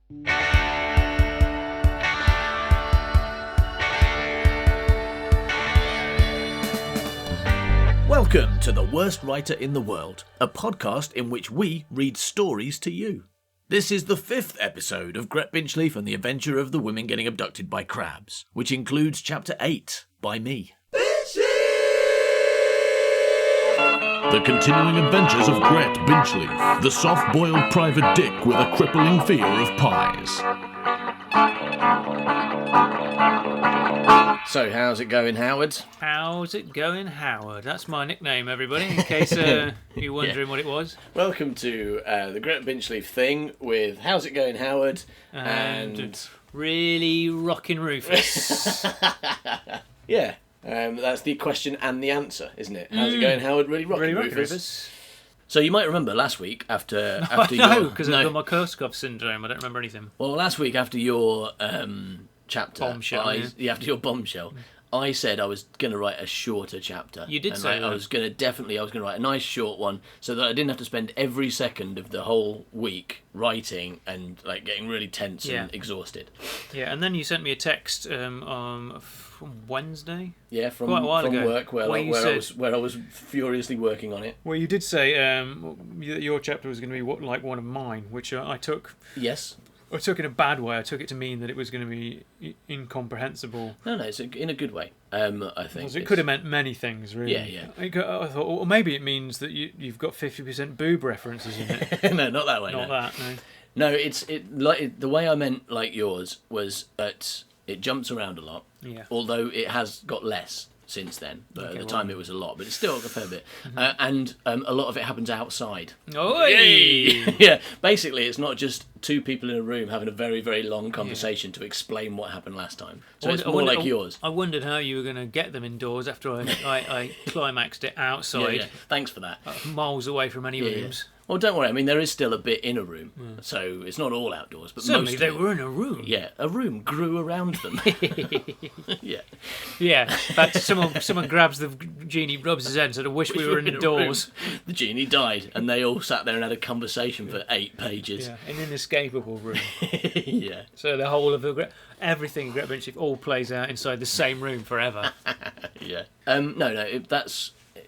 Welcome to The Worst Writer in the World, a podcast in which we read stories to you. This is the 5th episode of Gret Binchleaf and the Adventure of the Women Getting Abducted by Crabs, which includes Chapter 8 by me. The continuing adventures of Gret Binchleaf, the soft-boiled private dick with a crippling fear of pies. So, how's it going, Howard? How's it going, Howard? That's my nickname, everybody, in case you're wondering what it was. Welcome to the Gret Binchleaf thing with How's It Going, Howard? And really rockin' Rufus. Yeah, that's the question and the answer, isn't it? How's it going, Howard? Really rockin' Rufus. So you might remember last week after because I've got my Korsakoff syndrome. I don't remember anything. Well, last week after your chapter, bombshell, after your bombshell, I said I was going to write a shorter chapter. You did say that. I was going to write a nice short one so that I didn't have to spend every second of the whole week writing and like getting really tense and exhausted. Yeah, and then you sent me a text from Wednesday. Yeah, from quite a while ago, work where I was furiously working on it. Well, you did say your chapter was going to be like one of mine, which I took. Yes. I took it in a bad way. I took it to mean that it was going to be incomprehensible. No, it's in a good way. I think because it could have meant many things, really. Yeah. I thought, or maybe it means that you've got 50% boob references in it. No, not that way. Not that. No, the way I meant like yours was that it jumps around a lot. Yeah. Although it has got less since then, but at the time it was a lot, but it's still a fair bit. Mm-hmm. And a lot of it happens outside. Oh, yeah. Basically, it's not just two people in a room having a very, very long conversation to explain what happened last time. So it's more like yours. I wondered how you were going to get them indoors after I climaxed it outside. Yeah. Thanks for that. Miles away from any rooms. Yeah. Well, don't worry. I mean, there is still a bit in a room, so it's not all outdoors. But certainly, most they were in a room. Yeah, a room grew around them. Yeah. Yeah. In fact, someone grabs the genie, rubs his head, and said, "I wish we were indoors." The genie died, and they all sat there and had a conversation for 8 pages. Yeah, in an inescapable room. Yeah. So the whole of everything in Gret Binchleaf all plays out inside the same room forever. Yeah.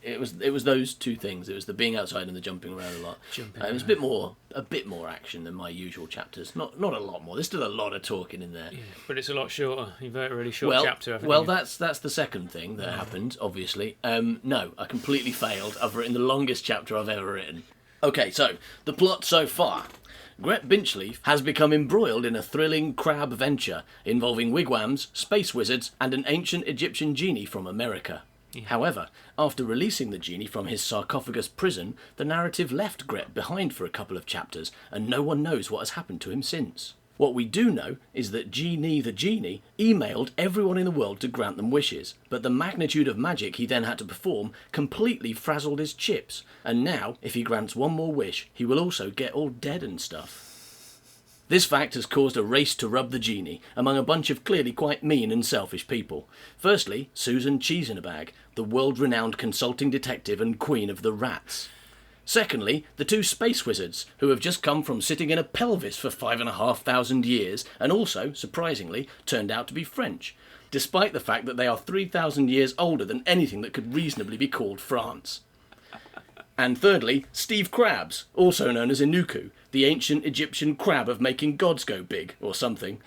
It was those two things. It was the being outside and the jumping around a lot. It was a bit more action than my usual chapters. Not a lot more. There's still a lot of talking in there. Yeah, but it's a lot shorter. You've got a really short chapter. That's the second thing that happened. Obviously, no, I completely failed. I've written the longest chapter I've ever written. Okay, so the plot so far. Gret Binchleaf has become embroiled in a thrilling crab venture involving wigwams, space wizards, and an ancient Egyptian genie from America. Yeah. However, after releasing the genie from his sarcophagus prison, the narrative left Gret behind for a couple of chapters, and no one knows what has happened to him since. What we do know is that Genie the Genie emailed everyone in the world to grant them wishes, but the magnitude of magic he then had to perform completely frazzled his chips, and now, if he grants one more wish, he will also get all dead and stuff. This fact has caused a race to rub the genie among a bunch of clearly quite mean and selfish people. Firstly, Susan Cheese-in-a-Bag, the world-renowned consulting detective and queen of the rats. Secondly, the two space wizards, who have just come from sitting in a pelvis for 5,500 years and also, surprisingly, turned out to be French, despite the fact that they are 3,000 years older than anything that could reasonably be called France. And thirdly, Steve Krabs, also known as Inuku, the ancient Egyptian crab of making gods go big, or something.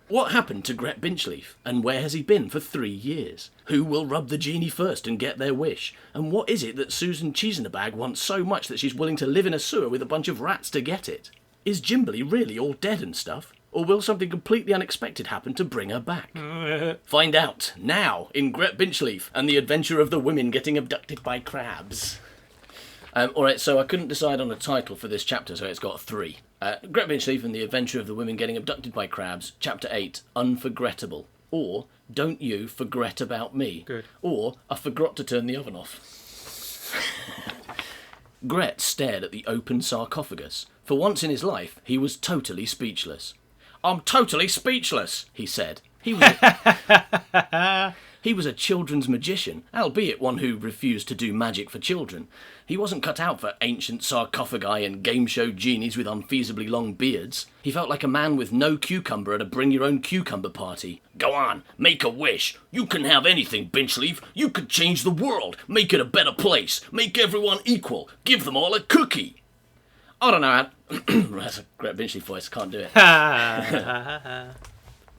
What happened to Gret Binchleaf, and where has he been for 3 years? Who will rub the genie first and get their wish? And what is it that Susan Cheese-in-a-Bag wants so much that she's willing to live in a sewer with a bunch of rats to get it? Is Jimberly really all dead and stuff? Or will something completely unexpected happen to bring her back? Find out, now, in Gret Binchleaf and the Adventure of the Women Getting Abducted by Crabs. Alright, so I couldn't decide on a title for this chapter, so it's got 3. Gret Binchleaf and the Adventure of the Women Getting Abducted by Crabs, Chapter 8, Unforgettable. Or, Don't You Forget About Me. Good. Or, I Forgot to Turn the Oven Off. Gret stared at the open sarcophagus. For once in his life, he was totally speechless. I'm totally speechless, he said. He was He was a children's magician, albeit one who refused to do magic for children. He wasn't cut out for ancient sarcophagi and game show genies with unfeasibly long beards. He felt like a man with no cucumber at a bring-your-own-cucumber party. Go on, make a wish. You can have anything, Binchleaf. You could change the world, make it a better place, make everyone equal, give them all a cookie. I don't know how... That's a great Binchleaf voice, can't do it. I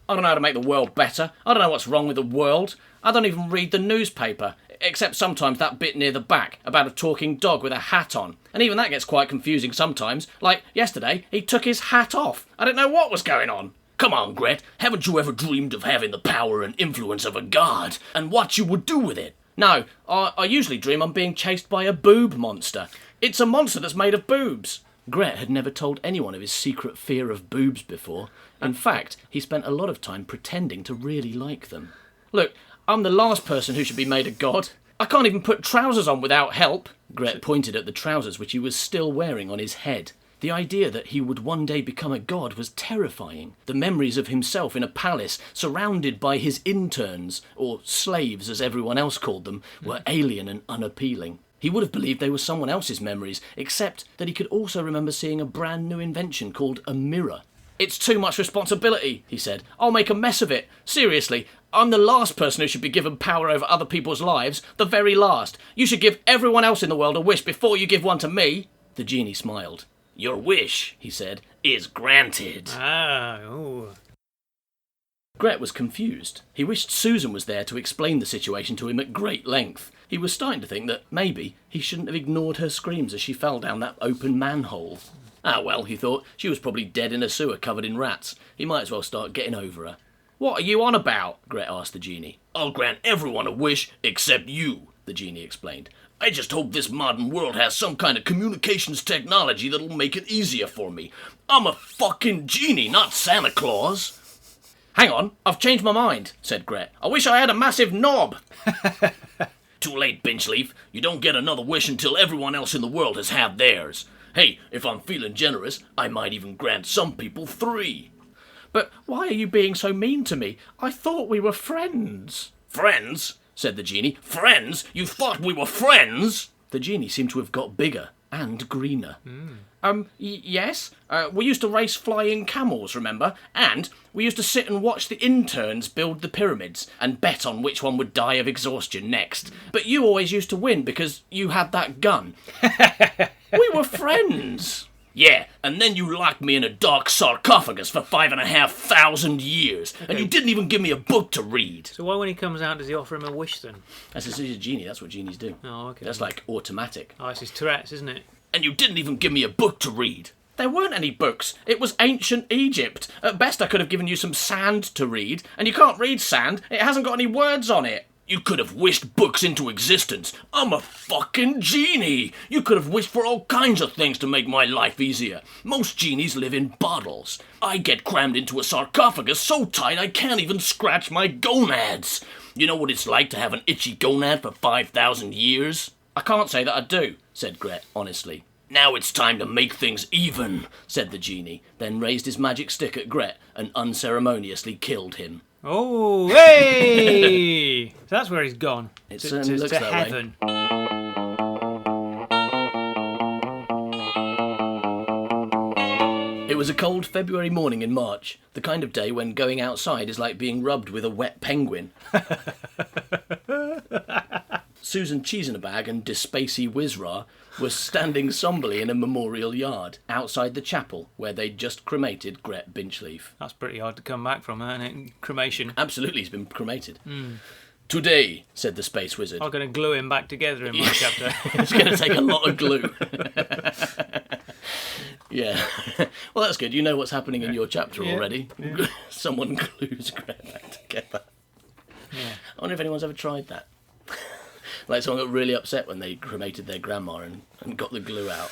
don't know how to make the world better. I don't know what's wrong with the world. I don't even read the newspaper, except sometimes that bit near the back about a talking dog with a hat on. And even that gets quite confusing sometimes. Like yesterday, he took his hat off. I didn't know what was going on. Come on, Gret. Haven't you ever dreamed of having the power and influence of a god, and what you would do with it? No, I usually dream I'm being chased by a boob monster. It's a monster that's made of boobs. Gret had never told anyone of his secret fear of boobs before. In fact, he spent a lot of time pretending to really like them. Look, I'm the last person who should be made a god. I can't even put trousers on without help. Gret pointed at the trousers which he was still wearing on his head. The idea that he would one day become a god was terrifying. The memories of himself in a palace, surrounded by his interns, or slaves as everyone else called them, were alien and unappealing. He would have believed they were someone else's memories, except that he could also remember seeing a brand new invention called a mirror. It's too much responsibility, he said. I'll make a mess of it. Seriously, I'm the last person who should be given power over other people's lives. The very last. You should give everyone else in the world a wish before you give one to me. The genie smiled. Your wish, he said, is granted. Gret was confused. He wished Susan was there to explain the situation to him at great length. He was starting to think that maybe he shouldn't have ignored her screams as she fell down that open manhole. Ah well, he thought, she was probably dead in a sewer covered in rats. He might as well start getting over her. What are you on about? Gret asked the genie. I'll grant everyone a wish except you, the genie explained. I just hope this modern world has some kind of communications technology that'll make it easier for me. I'm a fucking genie, not Santa Claus. Hang on, I've changed my mind, said Gret. I wish I had a massive knob. Too late, Binchleaf. You don't get another wish until everyone else in the world has had theirs. Hey, if I'm feeling generous, I might even grant some people 3. But why are you being so mean to me? I thought we were friends. Friends? Said the genie. Friends? You thought we were friends? The genie seemed to have got bigger and greener. Yes. We used to race flying camels, remember? And we used to sit and watch the interns build the pyramids and bet on which one would die of exhaustion next. But you always used to win because you had that gun. We were friends. Yeah, and then you locked me in a dark sarcophagus for 5,500 years, and you didn't even give me a book to read. So why, when he comes out, does he offer him a wish then? That's a genie. That's what genies do. Oh, okay. That's like automatic. Oh, it's his Tourette's, isn't it? And you didn't even give me a book to read. There weren't any books. It was ancient Egypt. At best, I could have given you some sand to read, and you can't read sand. It hasn't got any words on it. You could have wished books into existence. I'm a fucking genie. You could have wished for all kinds of things to make my life easier. Most genies live in bottles. I get crammed into a sarcophagus so tight I can't even scratch my gonads. You know what it's like to have an itchy gonad for 5,000 years? I can't say that I do, said Gret, honestly. Now it's time to make things even, said the genie, then raised his magic stick at Gret and unceremoniously killed him. Oh, hey! So that's where he's gone. It to certainly looks that heaven. way. It was a cold February morning in March, the kind of day when going outside is like being rubbed with a wet penguin. Susan Cheese-in-a-Bag and Despacey Wizra were standing somberly in a memorial yard outside the chapel where they'd just cremated Gret Binchleaf. That's pretty hard to come back from, isn't it? Cremation. Absolutely, he's been cremated. Today, said the space wizard. I'm going to glue him back together in my chapter. It's going to take a lot of glue. Yeah. Well, that's good. You know what's happening in your chapter already. Yeah. Someone glues Gret back together. Yeah. I wonder if anyone's ever tried that. Like someone got really upset when they cremated their grandma and got the glue out.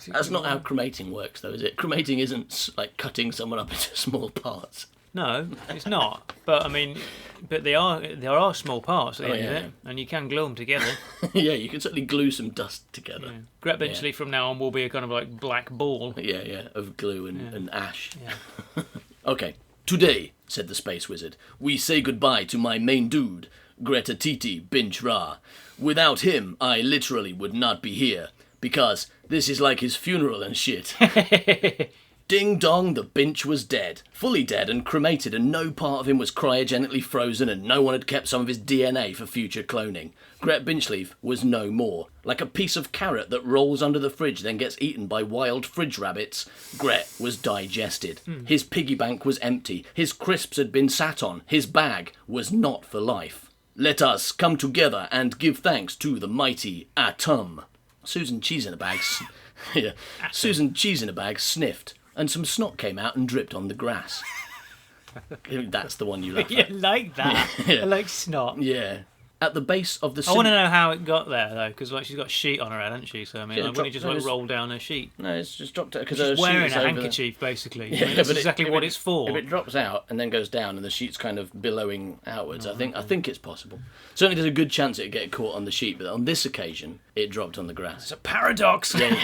That's not how cremating works, though, is it? Cremating isn't like cutting someone up into small parts. No, it's not. But I mean, there are small parts at the end of it, and you can glue them together. Yeah, you can certainly glue some dust together. Yeah. Gret Binchleaf from now on will be a kind of like black ball. Yeah, of glue and ash. Yeah. Okay. Today, said the space wizard, we say goodbye to my main dude, Greta Titi Binch Ra. Without him, I literally would not be here, because this is like his funeral and shit. Ding dong, the Binch was dead. Fully dead and cremated, and no part of him was cryogenically frozen, and no one had kept some of his DNA for future cloning. Gret Binchleaf was no more. Like a piece of carrot that rolls under the fridge then gets eaten by wild fridge rabbits, Gret was digested. His piggy bank was empty. His crisps had been sat on. His bag was not for life. Let us come together and give thanks to the mighty Atom. Susan Cheese in a Bag... yeah. Susan Cheese in a Bag sniffed, and some snot came out and dripped on the grass. That's the one you laugh You at. like that? Yeah. I like snot. Yeah. At the base of the... I want to know how it got there, though, because she's got a sheet on her head, hasn't she? So, I mean, Yeah, wouldn't it just roll down her sheet? No, it's just dropped out because She's wearing a handkerchief, basically. Yeah, I mean, that's but exactly what it's for. If it drops out and then goes down and the sheet's kind of billowing outwards, I think it's possible. Certainly there's a good chance it'd get caught on the sheet, but on this occasion, it dropped on the grass. It's a paradox. Like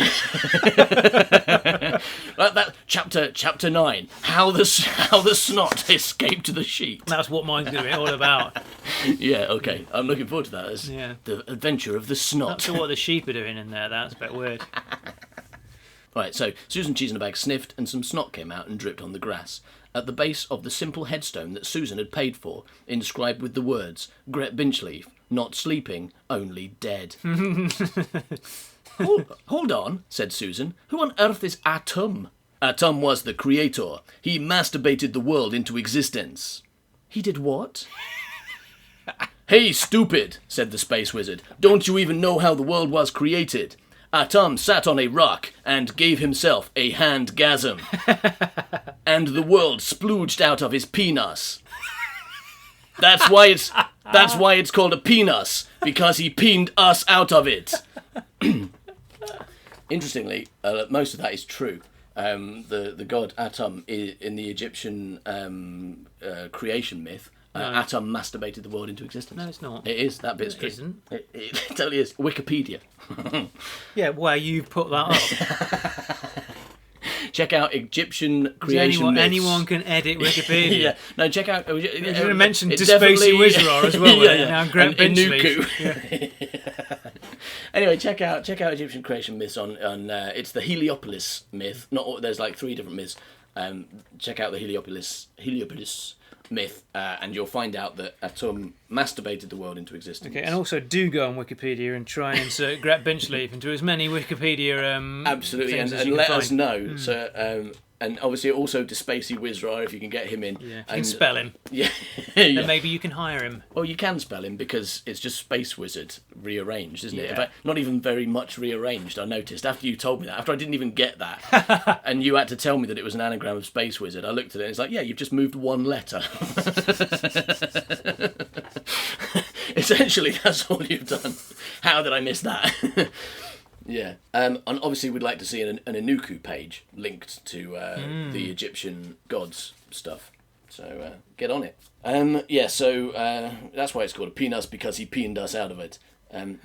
that chapter 9, how the snot escaped the sheet. That's what mine's going to be all about. Yeah, okay. I'm looking forward to that. As Yeah. the adventure of the snot. Not sure what the sheep are doing in there. That's a bit weird. Right, so Susan Cheese in a Bag sniffed and some snot came out and dripped on the grass. At the base of the simple headstone that Susan had paid for, inscribed with the words, Gret Binchleaf, not sleeping, only dead. Hold on, said Susan. Who on earth is Atom? Atom was the creator. He masturbated the world into existence. He did what? Hey, stupid, said the space wizard. Don't you even know how the world was created? Atom sat on a rock and gave himself a handgasm. And the world splooged out of his penis. That's why it's called a penis, because he peened us out of it. Interestingly, most of that is true. The god Atom in the Egyptian creation myth, Atom masturbated the world into existence. No, it's not. It is. That bit's It true. isn't. It totally is. Wikipedia. Yeah, where you put that up. Check out Egyptian creation myths. Anyone can edit Wikipedia. Yeah. No, check out... You're going to mention it's Despacey definitely- Wizard as well. Yeah, yeah. Now Gret And Binchleaf. Inuku. Anyway, check out Egyptian creation myths on it's the Heliopolis myth. There's like 3 different myths. Check out the Heliopolis myth, and you'll find out that Atom masturbated the world into existence. Okay, and also do go on Wikipedia and try and insert Gret Binchleaf into as many Wikipedia Absolutely, things and as you let can us find. know. So, and obviously also Despacey Wizra, if you can get him in. Yeah, if you and, can spell him, Yeah. then Yeah. maybe you can hire him. Well, you can spell him because it's just Space Wizard rearranged, isn't it? Yeah. In fact, not even very much rearranged, I noticed. After you told me that, after I didn't even get that, and you had to tell me that it was an anagram of Space Wizard, I looked at it and it's like, yeah, you've just moved 1 letter. Essentially, that's all you've done. How did I miss that? Yeah. And obviously we'd like to see an Inuku page linked to the Egyptian gods stuff. So get on it. So that's why it's called a penis, because he peened us out of it. I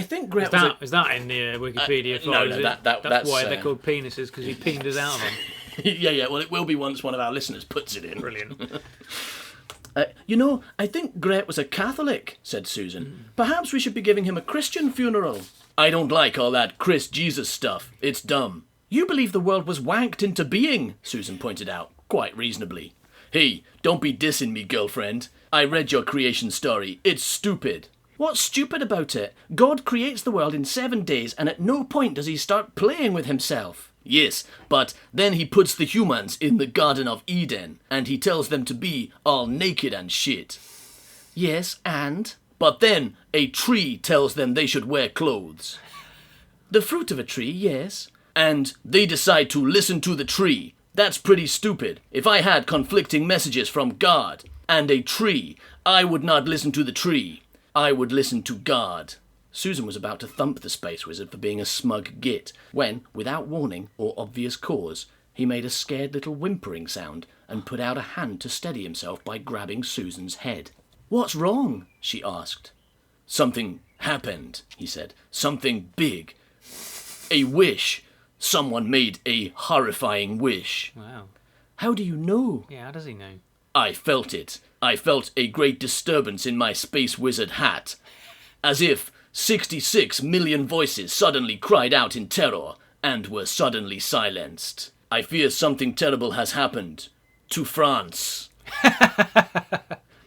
think Gret was Is that in the Wikipedia file? no, is it? that's why they're called penises, because he peened us out of them. yeah. Well, it will be once one of our listeners puts it in. Brilliant. I think Gret was a Catholic, said Susan. Perhaps we should be giving him a Christian funeral. I don't like all that Chris Jesus stuff. It's dumb. You believe the world was wanked into being, Susan pointed out, quite reasonably. Hey, don't be dissing me, girlfriend. I read your creation story. It's stupid. What's stupid about it? God creates the world in 7 days, and at no point does he start playing with himself. Yes, but then he puts the humans in the Garden of Eden, and he tells them to be all naked and shit. Yes, and? But then a tree tells them they should wear clothes. The fruit of a tree, yes. And they decide to listen to the tree. That's pretty stupid. If I had conflicting messages from God and a tree, I would not listen to the tree. I would listen to God. Susan was about to thump the space wizard for being a smug git when, without warning or obvious cause, he made a scared little whimpering sound and put out a hand to steady himself by grabbing Susan's head. What's wrong? She asked. Something happened, he said. Something big. A wish. Someone made a horrifying wish. Wow. How do you know? Yeah, how does he know? I felt it. I felt a great disturbance in my space wizard hat. As if 66 million voices suddenly cried out in terror and were suddenly silenced. I fear something terrible has happened. To France.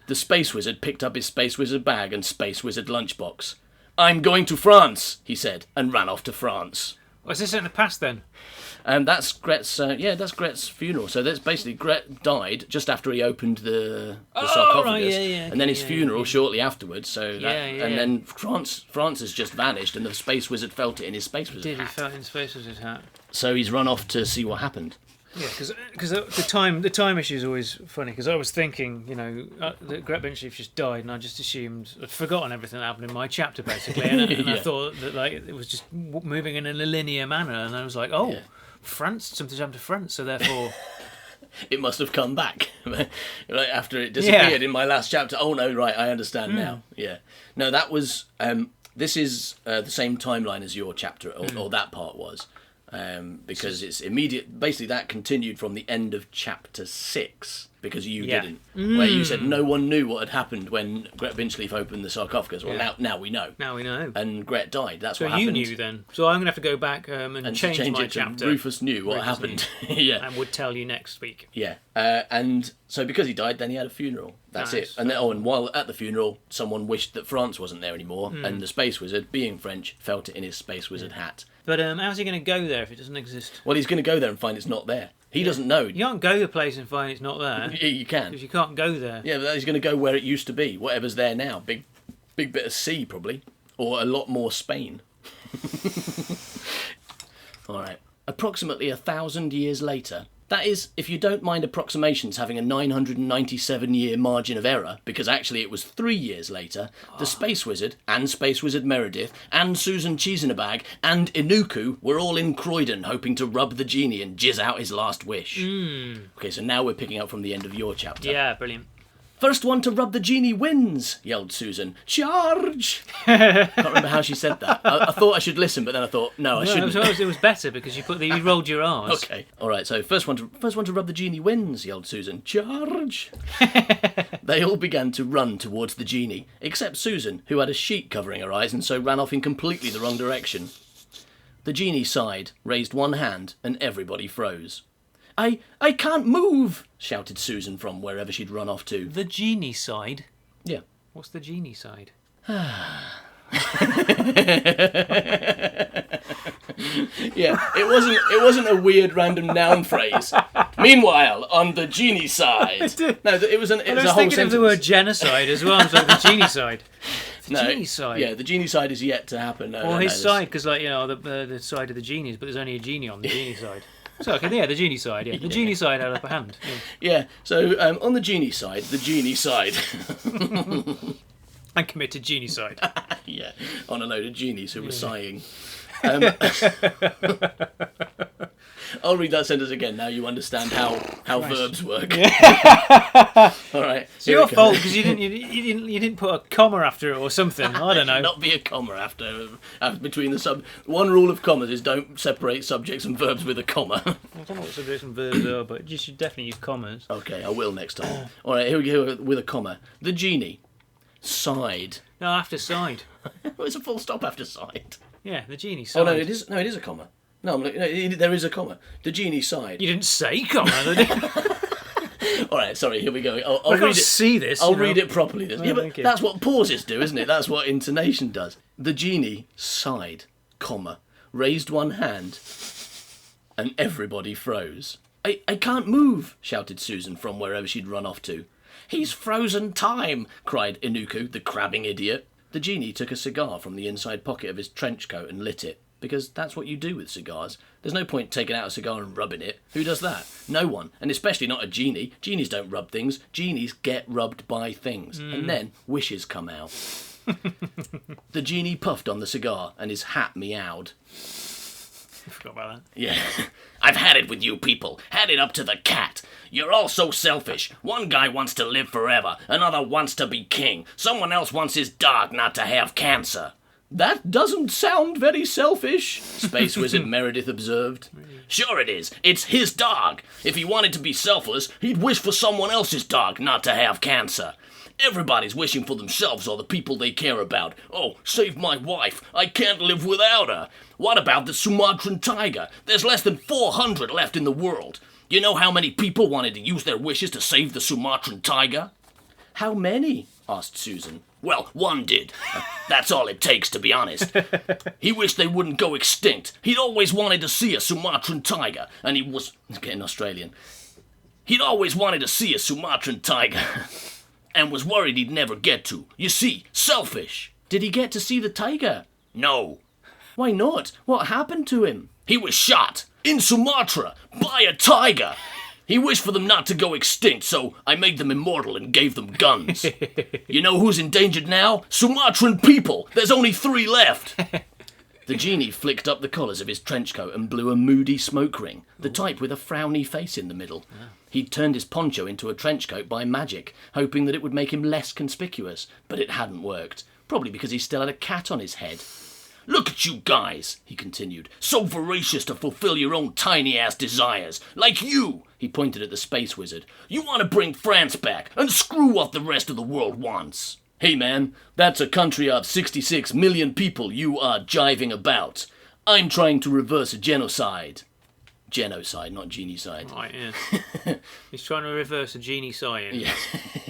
The space wizard picked up his space wizard bag and space wizard lunchbox. I'm going to France, he said, and ran off to France. Was this in the past then? That's Gret's. That's Gret's funeral. So that's basically Gret died just after he opened the sarcophagus, right, yeah, and then his yeah, funeral yeah. shortly afterwards. So Yeah. then France has just vanished, and the space wizard felt it in his space wizard Did he hat. felt in space with his hat? So he's run off to see what happened. Yeah, because the time issue is always funny. Because I was thinking, that Gret Binchleaf just died, and I just assumed I'd forgotten everything that happened in my chapter basically, and I Yeah. thought that it was just moving in a linear manner, and I was like, oh, Yeah. France, something's happened to France, so therefore. It must have come back right after it disappeared Yeah. in my last chapter. Oh no, right, I understand now. Yeah, no, that was. This is the same timeline as your chapter, or that part was. Because it's immediate. Basically, that continued from the end of chapter 6 because you didn't, where you said no one knew what had happened when Gret Binchleaf opened the sarcophagus. Well, now we know. Now we know. And Gret died. That's So what happened. you knew then. So I'm going to have to go back and change my it to chapter. Rufus knew what Rufus happened. Yeah, And would tell you next week. yeah. And so because he died, then he had a funeral. That's Nice. it. And then, and while at the funeral, someone wished that France wasn't there anymore, and the space wizard, being French, felt it in his space wizard hat. But how's he going to go there if it doesn't exist? Well, he's going to go there and find it's not there. He doesn't know. You can't go to a place and find it's not there. You can. Because you can't go there. Yeah, but he's going to go where it used to be, whatever's there now. Big bit of sea, probably. Or a lot more Spain. All right. Approximately 1,000 years later. That is, if you don't mind approximations having a 997-year margin of error, because actually it was 3 years later, the Space Wizard, and Space Wizard Meredith, and Susan Cheesenabag, and Inuku were all in Croydon hoping to rub the genie and jizz out his last wish. Okay, so now we're picking up from the end of your chapter. Yeah, brilliant. First one to rub the genie wins, yelled Susan. Charge! Can't remember how she said that. I thought I should listen, but then I thought, no, I shouldn't. It was better because you rolled your R's. Okay. All right. So first one to rub the genie wins, yelled Susan. Charge! They all began to run towards the genie, except Susan, who had a sheet covering her eyes and so ran off in completely the wrong direction. The genie sighed, raised one hand, and everybody froze. I can't move! Shouted Susan from wherever she'd run off to. The genie side? Yeah. What's the genie side? Yeah, it wasn't a weird random noun phrase. Meanwhile, on the genie side. No, it was a I was whole thinking sentence. of the word genocide as well. I was like, the genie side. The genie side. Yeah, the genie side is yet to happen. Or his side, because the side of the genies, but there's only a genie on the genie side. So, okay, yeah, the genie side, yeah. The genie side had upper hand. Yeah, so on the genie side, And committed genie side. yeah, on a load of genies who were sighing. I'll read that sentence again. Now you understand how verbs work. All right. It's your fault because you didn't put a comma after it or something. I don't know. Not be a comma after between the sub. One rule of commas is don't separate subjects and verbs with a comma. I don't know what subjects and verbs are, but you should definitely use commas. Okay, I will next time. All right, here we go with a comma. The genie sighed. No, after side. It's a full stop after sighed. Yeah, the genie side. Oh no, it is. No, it is a comma. No, there is a comma. The genie sighed. You didn't say comma, did you? All right, sorry. Here we go. I I'll can't read it. see this. I'll read it properly. Yeah, but thank you. that's what pauses do, isn't it? That's what intonation does. The genie sighed, comma, raised one hand, and everybody froze. I can't move, shouted Susan from wherever she'd run off to. He's frozen time, cried Inuku, the crabbing idiot. The genie took a cigar from the inside pocket of his trench coat and lit it, because that's what you do with cigars. There's no point taking out a cigar and rubbing it. Who does that? No one, and especially not a genie. Genies don't rub things. Genies get rubbed by things, and then wishes come out. The genie puffed on the cigar, and his hat meowed. I forgot about that. Yeah. I've had it with you people. Had it up to the cat. You're all so selfish. One guy wants to live forever. Another wants to be king. Someone else wants his dog not to have cancer. That doesn't sound very selfish, Space Wizard Meredith observed. Sure it is. It's his dog. If he wanted to be selfless, he'd wish for someone else's dog not to have cancer. Everybody's wishing for themselves or the people they care about. Oh, save my wife. I can't live without her. What about the Sumatran tiger? There's less than 400 left in the world. You know how many people wanted to use their wishes to save the Sumatran tiger? How many? Asked Susan. Well, one did. That's all it takes, to be honest. He wished they wouldn't go extinct. He'd always wanted to see a Sumatran tiger, and he was... getting Australian. He'd always wanted to see a Sumatran tiger, and was worried he'd never get to. You see, selfish. Did he get to see the tiger? No. Why not? What happened to him? He was shot, in Sumatra, by a tiger. He wished for them not to go extinct, so I made them immortal and gave them guns. You know who's endangered now? Sumatran people! There's only 3 left! The genie flicked up the collars of his trench coat and blew a moody smoke ring, the type with a frowny face in the middle. He'd turned his poncho into a trench coat by magic, hoping that it would make him less conspicuous, but it hadn't worked, probably because he still had a cat on his head. Look at you guys, he continued, so voracious to fulfill your own tiny-ass desires. Like you, he pointed at the Space Wizard. You want to bring France back and screw what the rest of the world wants. Hey man, that's a country of 66 million people you are jiving about. I'm trying to reverse a genocide. Genocide, not genocide. Right, yeah. He's trying to reverse a genie sighing. Yeah.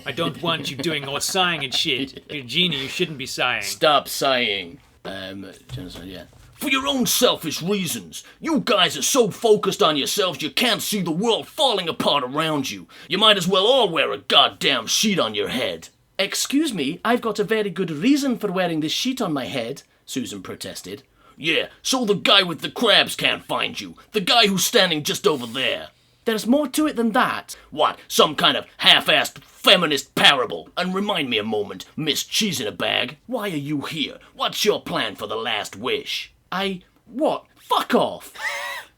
I don't want you doing all sighing and shit. You're a genie, you shouldn't be sighing. Stop sighing. Genocide, yeah. For your own selfish reasons. You guys are so focused on yourselves you can't see the world falling apart around you. You might as well all wear a goddamn sheet on your head. Excuse me, I've got a very good reason for wearing this sheet on my head, Susan protested. Yeah, so the guy with the crabs can't find you. The guy who's standing just over there. There's more to it than that. What, some kind of half-assed feminist parable? And remind me a moment, Miss Cheese in a Bag, why are you here? What's your plan for the last wish? What? Fuck off!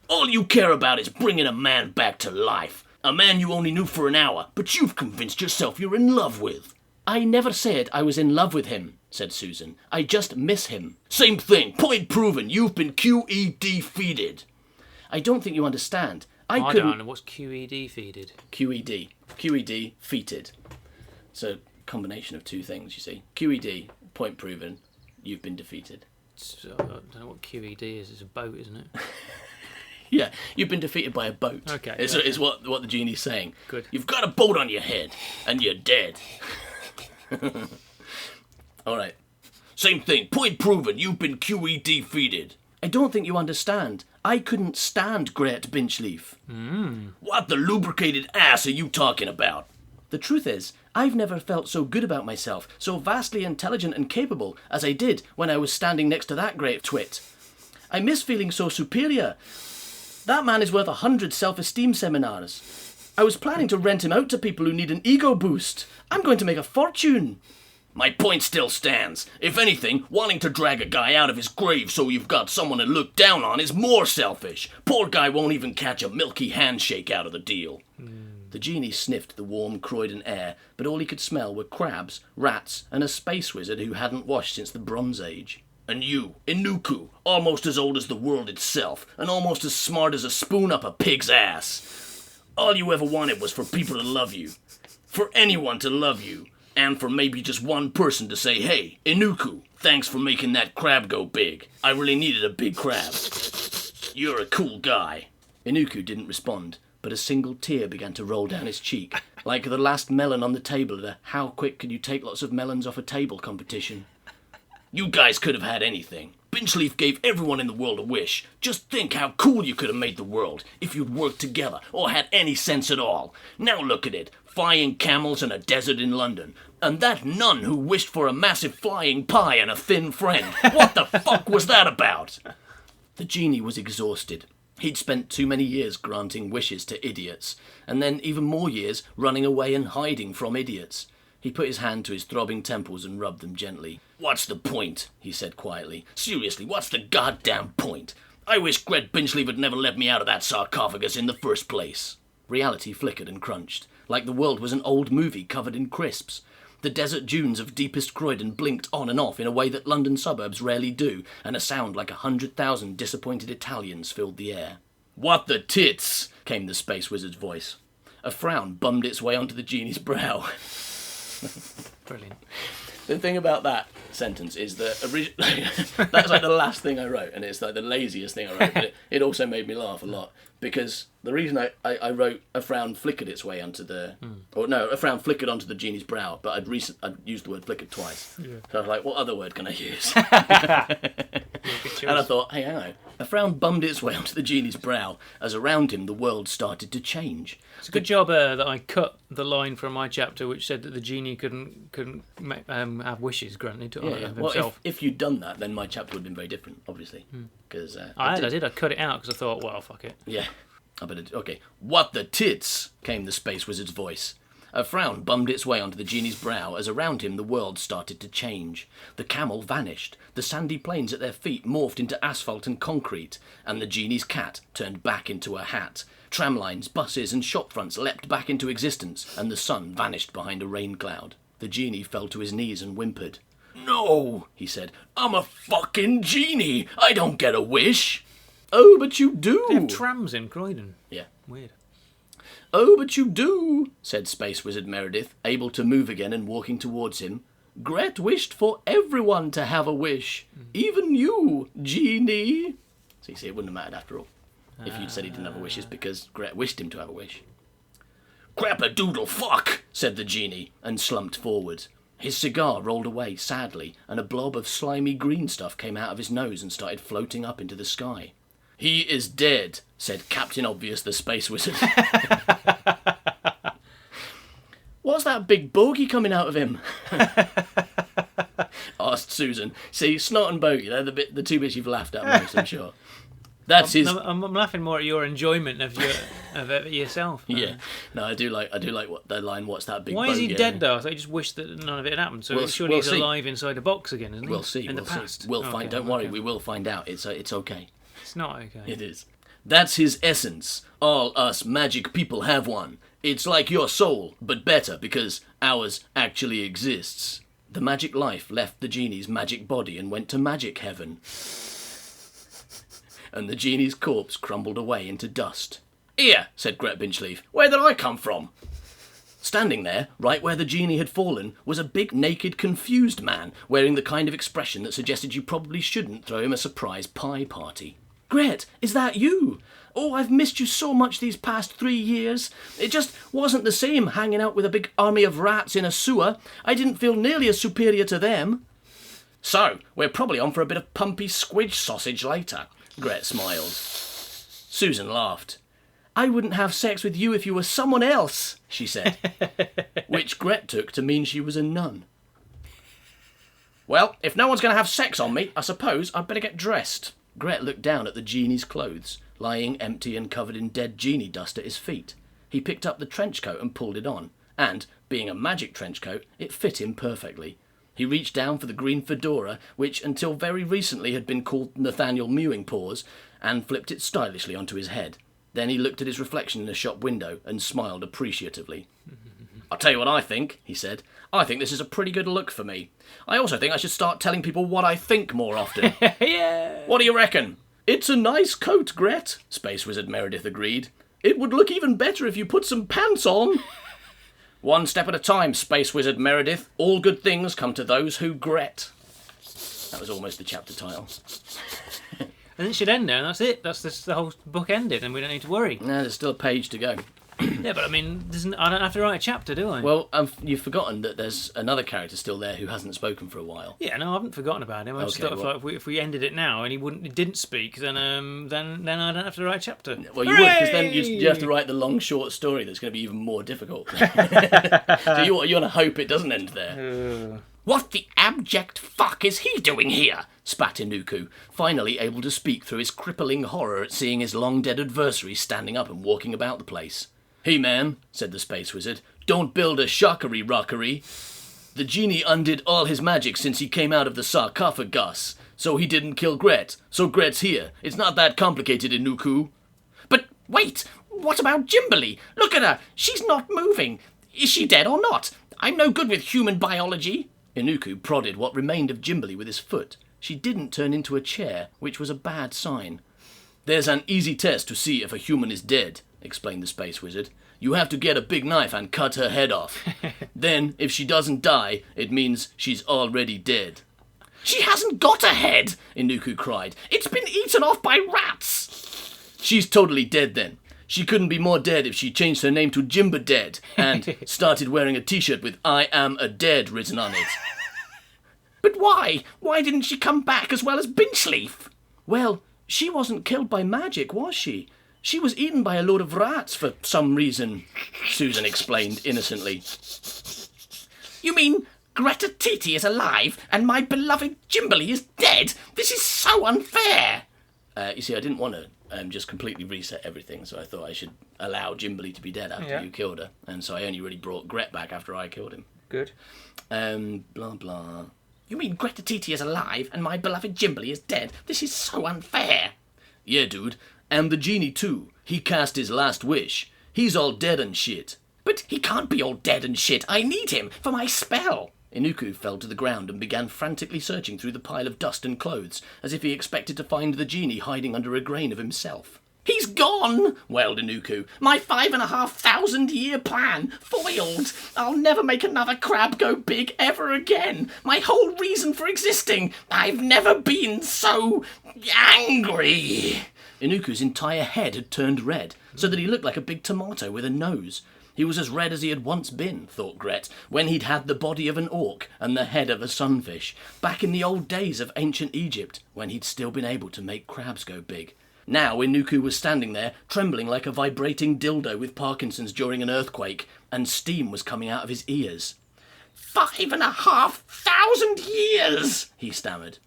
All you care about is bringing a man back to life. A man you only knew for an hour, but you've convinced yourself you're in love with. I never said I was in love with him, said Susan. I just miss him. Same thing, point proven, you've been QED defeated. I don't think you understand. I don't know. What's QED defeated? QED. QED, defeated. It's a combination of 2 things, you see. QED, point proven, you've been defeated. I don't know what QED is. It's a boat, isn't it? Yeah, you've been defeated by a boat. Okay. Is what the genie's saying. Good. You've got a boat on your head, and you're dead. All right. Same thing, point proven, you've been QED defeated. I don't think you understand. I couldn't stand Great Binchleaf. What the lubricated ass are you talking about? The truth is, I've never felt so good about myself, so vastly intelligent and capable, as I did when I was standing next to that great twit. I miss feeling so superior. That man is worth 100 self-esteem seminars. I was planning to rent him out to people who need an ego boost. I'm going to make a fortune. My point still stands. If anything, wanting to drag a guy out of his grave so you've got someone to look down on is more selfish. Poor guy won't even catch a milky handshake out of the deal. The genie sniffed the warm Croydon air, but all he could smell were crabs, rats, and a space wizard who hadn't washed since the Bronze Age. And you, Inuku, almost as old as the world itself, and almost as smart as a spoon up a pig's ass. All you ever wanted was for people to love you. For anyone to love you. And for maybe just one person to say, hey, Inuku, thanks for making that crab go big. I really needed a big crab. You're a cool guy. Inuku didn't respond, but a single tear began to roll down his cheek, like the last melon on the table at a how quick can you take lots of melons off a table competition. You guys could have had anything. Binchleaf gave everyone in the world a wish. Just think how cool you could have made the world if you'd worked together or had any sense at all. Now look at it. Flying camels in a desert in London. And that nun who wished for a massive flying pie and a thin friend. What the fuck was that about? The genie was exhausted. He'd spent too many years granting wishes to idiots, and then even more years running away and hiding from idiots. He put his hand to his throbbing temples and rubbed them gently. What's the point? He said quietly. Seriously, what's the goddamn point? I wish Gret Binchleaf had never let me out of that sarcophagus in the first place. Reality flickered and crunched, like the world was an old movie covered in crisps. The desert dunes of deepest Croydon blinked on and off in a way that London suburbs rarely do, and a sound like 100,000 disappointed Italians filled the air. "What the tits?" came the Space Wizard's voice. A frown bummed its way onto the genie's brow. Brilliant. The thing about that sentence is that that's like the last thing I wrote, and it's like the laziest thing I wrote, but it also made me laugh a lot, because the reason I wrote a frown flickered its way onto the... a frown flickered onto the genie's brow, but I'd used the word flickered twice. Yeah. So I was like, what other word can I use? And I thought, hey, hang on. A frown bummed its way onto the genie's brow as around him the world started to change. It's a good job that I cut the line from my chapter which said that the genie couldn't have wishes granted to himself. Well, if you'd done that, then my chapter would have been very different, obviously. Because I did. I cut it out because I thought, well, fuck it. Yeah. Okay. What the tits? Came the Space Wizard's voice. A frown bummed its way onto the genie's brow as around him the world started to change. The camel vanished, the sandy plains at their feet morphed into asphalt and concrete, and the genie's cat turned back into a hat. Tramlines, buses and shop fronts leapt back into existence, and the sun vanished behind a rain cloud. The genie fell to his knees and whimpered. "No," he said, "I'm a fucking genie. I don't get a wish." "Oh, but you do." They have trams in Croydon. Yeah. Weird. "Oh, but you do," said Space Wizard Meredith, able to move again and walking towards him. "Gret wished for everyone to have a wish. Even you, genie." So you see, it wouldn't have mattered after all. If you'd said he didn't have a wish, it's because Gret wished him to have a wish. "Crap-a-doodle fuck," said the genie, and slumped forward. His cigar rolled away sadly, and a blob of slimy green stuff came out of his nose and started floating up into the sky. "He is dead," said Captain Obvious the Space Wizard. "What's that big bogey coming out of him?" asked Susan. See, snot and bogey, they're the two bits you've laughed at most, I'm sure. That's his. I'm laughing more at your enjoyment of yourself. Yeah, no, I do like what the line. What's that big? Why is he dead though? I thought he just wished that none of it had happened. So surely he's alive inside a box again, isn't he? We'll see. In the past. We'll find. Don't worry, we will find out. It's okay. It's not okay. It is. That's his essence. All us magic people have one. It's like your soul, but better because ours actually exists. The magic life left the genie's magic body and went to magic heaven. And the genie's corpse crumbled away into dust. "Here," said Gret Binchleaf, "where did I come from?" Standing there, right where the genie had fallen, was a big, naked, confused man, wearing the kind of expression that suggested you probably shouldn't throw him a surprise pie party. "Gret, is that you? Oh, I've missed you so much these past 3 years. It just wasn't the same hanging out with a big army of rats in a sewer. I didn't feel nearly as superior to them." "So, we're probably on for a bit of pumpy squidge sausage later," Gret smiled. Susan laughed. "I wouldn't have sex with you if you were someone else," she said, which Gret took to mean she was a nun. "Well, if no one's going to have sex on me, I suppose I'd better get dressed." Gret looked down at the genie's clothes, lying empty and covered in dead genie dust at his feet. He picked up the trench coat and pulled it on, and, being a magic trench coat, it fit him perfectly. He reached down for the green fedora, which until very recently had been called Nathaniel Mewing Paws, and flipped it stylishly onto his head. Then he looked at his reflection in a shop window and smiled appreciatively. "I'll tell you what I think," he said. "I think this is a pretty good look for me. I also think I should start telling people what I think more often." Yeah. "What do you reckon?" "It's a nice coat, Gret," Space Wizard Meredith agreed. "It would look even better if you put some pants on." "One step at a time, Space Wizard Meredith. All good things come to those who Gret." That was almost the chapter title. And it should end now, and that's it. The whole book ended, and we don't need to worry. No, there's still a page to go. Yeah, but I mean, I don't have to write a chapter, do I? Well, you've forgotten that there's another character still there who hasn't spoken for a while. Yeah, no, I haven't forgotten about him. I just thought if we ended it now and he didn't speak, then I don't have to write a chapter. Well, you would, because then you have to write the long, short story that's going to be even more difficult. So you want to hope it doesn't end there. "What the abject fuck is he doing here?" spat Inuku, finally able to speak through his crippling horror at seeing his long-dead adversary standing up and walking about the place. "Hey man," said the Space Wizard, "don't build a shockery-rockery. The genie undid all his magic since he came out of the sarcophagus, so he didn't kill Gret, so Gret's here. It's not that complicated, Inuku." "But wait, what about Jimberly? Look at her, she's not moving. Is she dead or not? I'm no good with human biology. Inuku prodded what remained of Jimberly with his foot. She didn't turn into a chair, which was a bad sign. There's an easy test to see if a human is dead, explained the space wizard. You have to get a big knife and cut her head off. Then, if she doesn't die, it means she's already dead. She hasn't got a head, Inuku cried. It's been eaten off by rats. She's totally dead then. She couldn't be more dead if she changed her name to Jimber Dead and started wearing a t-shirt with I am a dead written on it. But why? Why didn't she come back as well as Binchleaf? Well, she wasn't killed by magic, was she? She was eaten by a load of rats for some reason, Susan explained innocently. You mean Greta Titi is alive and my beloved Jimberly is dead? This is so unfair. You see, I didn't want to just completely reset everything, so I thought I should allow Jimberly to be dead after you killed her, and so I only really brought Gret back after I killed him. Good. Blah, blah. You mean Greta Titi is alive and my beloved Jimberly is dead? This is so unfair. Yeah, dude. And the genie, too. He cast his last wish. He's all dead and shit. But he can't be all dead and shit. I need him for my spell. Inuku fell to the ground and began frantically searching through the pile of dust and clothes, as if he expected to find the genie hiding under a grain of himself. He's gone, wailed Inuku. My 5,500-year plan, foiled. I'll never make another crab go big ever again. My whole reason for existing. I've never been so angry. Inuku's entire head had turned red, so that he looked like a big tomato with a nose. He was as red as he had once been, thought Gret, when he'd had the body of an orc and the head of a sunfish, back in the old days of ancient Egypt, when he'd still been able to make crabs go big. Now Inuku was standing there, trembling like a vibrating dildo with Parkinson's during an earthquake, and steam was coming out of his ears. 5,500 years, he stammered.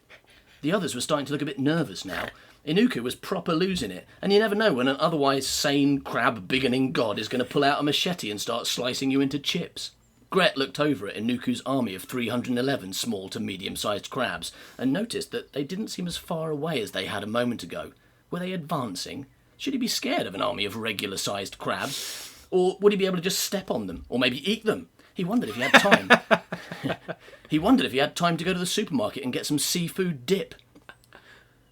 The others were starting to look a bit nervous now. Inuku was proper losing it, and you never know when an otherwise sane, crab-biggening god is going to pull out a machete and start slicing you into chips. Gret looked over at Inuku's army of 311 small to medium-sized crabs, and noticed that they didn't seem as far away as they had a moment ago. Were they advancing? Should he be scared of an army of regular-sized crabs? Or would he be able to just step on them, or maybe eat them? He wondered if he had time. He wondered if he had time to go to the supermarket and get some seafood dip.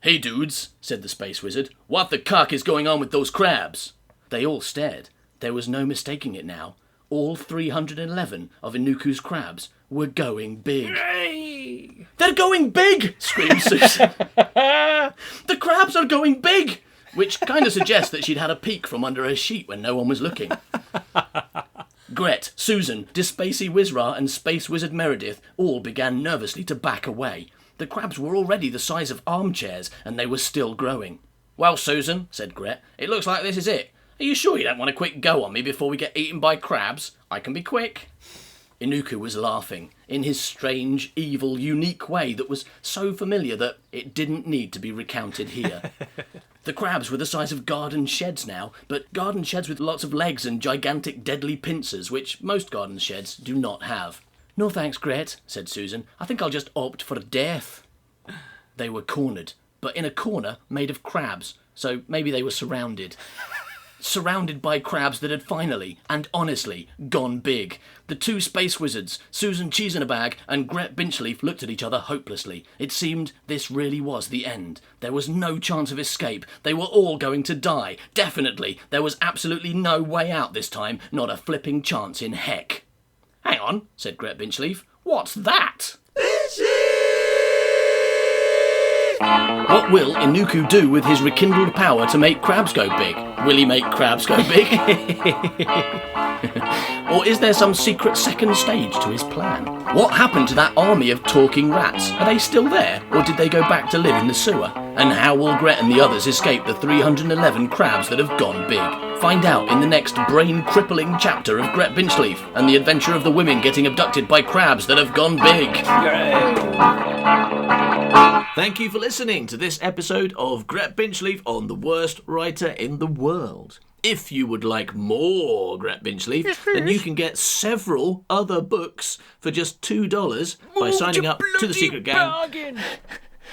Hey dudes, said the space wizard, what the cuck is going on with those crabs? They all stared. There was no mistaking it now. All 311 of Inuku's crabs were going big. Hooray! They're going big, screamed Susan. The crabs are going big, which kind of suggests that she'd had a peek from under her sheet when no one was looking. Gret, Susan, Dispacey Wizra and Space Wizard Meredith all began nervously to back away. The crabs were already the size of armchairs, and they were still growing. Well, Susan, said Gret, it looks like this is it. Are you sure you don't want a quick go on me before we get eaten by crabs? I can be quick. Inuku was laughing, in his strange, evil, unique way that was so familiar that it didn't need to be recounted here. The crabs were the size of garden sheds now, but garden sheds with lots of legs and gigantic deadly pincers, which most garden sheds do not have. No thanks, Gret, said Susan. I think I'll just opt for death. They were cornered, but in a corner made of crabs, so maybe they were surrounded. Surrounded by crabs that had finally, and honestly, gone big. The two space wizards, Susan Cheese-in-a-Bag and Gret Binchleaf, looked at each other hopelessly. It seemed this really was the end. There was no chance of escape. They were all going to die. Definitely. There was absolutely no way out this time. Not a flipping chance in heck. Hang on, said Gret Binchleaf. What's that? What will Inuku do with his rekindled power to make crabs go big? Will he make crabs go big? Or is there some secret second stage to his plan? What happened to that army of talking rats? Are they still there, or did they go back to live in the sewer? And how will Gret and the others escape the 311 crabs that have gone big? Find out in the next brain-crippling chapter of Gret Binchleaf and the adventure of the women getting abducted by crabs that have gone big. Thank you for listening to this episode of Gret Binchleaf on the worst writer in the world. If you would like more Gret Binchleaf, then you can get several other books for just $2 by signing up to the Secret Gang.